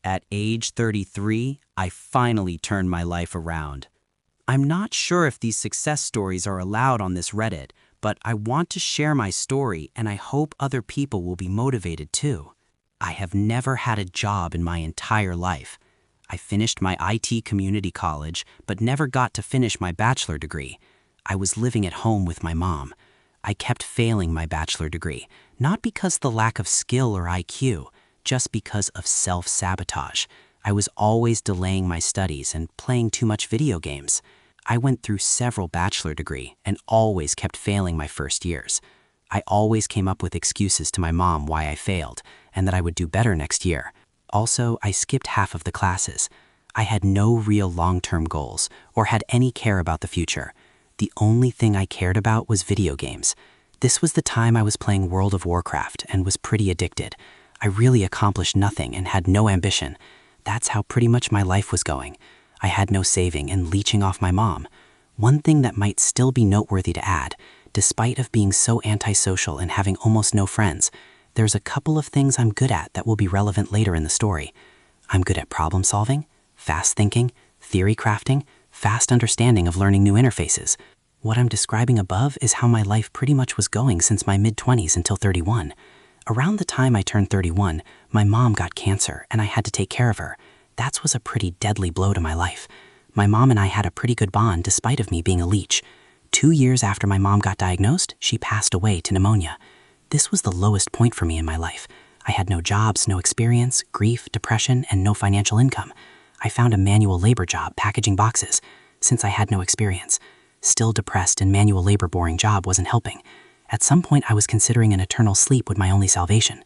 At age 33, I finally turned my life around. I'm not sure if these success stories are allowed on this Reddit, but I want to share my story and I hope other people will be motivated too. I have never had a job in my entire life. I finished my IT community college, but never got to finish my bachelor degree. I was living at home with my mom. I kept failing my bachelor degree, not because of the lack of skill or IQ, just because of self-sabotage. I was always delaying my studies and playing too much video games. I went through several bachelor degree and always kept failing my first years. I always came up with excuses to my mom why I failed and that I would do better next year. Also, I skipped half of the classes. I had no real long-term goals or had any care about the future. The only thing I cared about was video games. This was the time I was playing World of Warcraft and was pretty addicted. I really accomplished nothing and had no ambition. That's how pretty much my life was going. I had no saving and leeching off my mom. One thing that might still be noteworthy to add, despite of being so antisocial and having almost no friends, there's a couple of things I'm good at that will be relevant later in the story. I'm good at problem solving, fast thinking, theory crafting, fast understanding of learning new interfaces. What I'm describing above is how my life pretty much was going since my mid-20s until 31. Around the time I turned 31, my mom got cancer and I had to take care of her. That was a pretty deadly blow to my life. My mom and I had a pretty good bond despite of me being a leech. 2 years after my mom got diagnosed, she passed away to pneumonia. This was the lowest point for me in my life. I had no jobs, no experience, grief, depression, and no financial income. I found a manual labor job packaging boxes, since I had no experience. Still depressed and manual labor boring job wasn't helping. At some point I was considering an eternal sleep with my only salvation.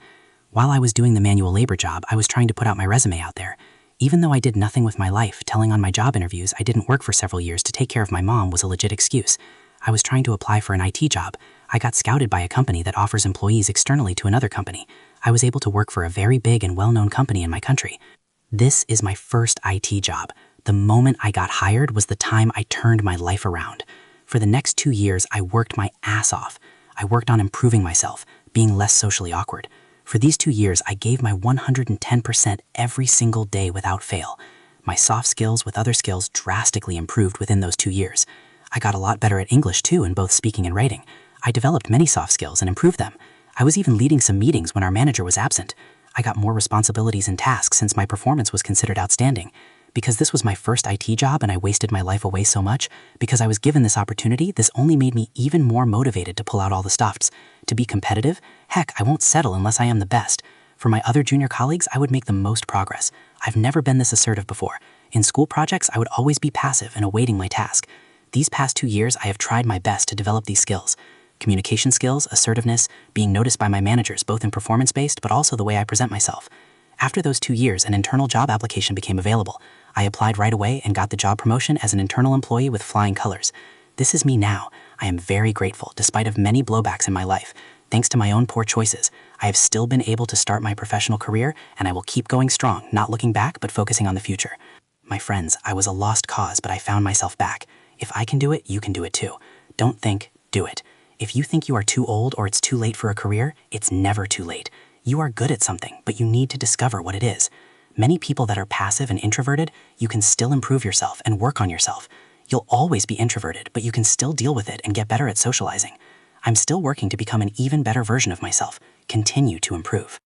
While I was doing the manual labor job, I was trying to put out my resume out there. Even though I did nothing with my life, telling on my job interviews I didn't work for several years to take care of my mom was a legit excuse. I was trying to apply for an IT job. I got scouted by a company that offers employees externally to another company. I was able to work for a very big and well-known company in my country. This is my first IT job. The moment I got hired was the time I turned my life around. For the next 2 years, I worked my ass off. I worked on improving myself, being less socially awkward. For these 2 years, I gave my 110% every single day without fail. My soft skills with other skills drastically improved within those 2 years. I got a lot better at English too in both speaking and writing. I developed many soft skills and improved them. I was even leading some meetings when our manager was absent. I got more responsibilities and tasks since my performance was considered outstanding. Because this was my first IT job and I wasted my life away so much, because I was given this opportunity, this only made me even more motivated to pull out all the stops. To be competitive? Heck, I won't settle unless I am the best. For my other junior colleagues, I would make the most progress. I've never been this assertive before. In school projects, I would always be passive and awaiting my task. These past 2 years, I have tried my best to develop these skills. Communication skills, assertiveness, being noticed by my managers, both in performance-based but also the way I present myself. After those 2 years, an internal job application became available. I applied right away and got the job promotion as an internal employee with flying colors. This is me now. I am very grateful, despite of many blowbacks in my life. Thanks to my own poor choices, I have still been able to start my professional career, and I will keep going strong, not looking back, but focusing on the future. My friends, I was a lost cause, but I found myself back. If I can do it, you can do it too. Don't think, do it. If you think you are too old or it's too late for a career, it's never too late. You are good at something, but you need to discover what it is. Many people that are passive and introverted, you can still improve yourself and work on yourself. You'll always be introverted, but you can still deal with it and get better at socializing. I'm still working to become an even better version of myself. Continue to improve.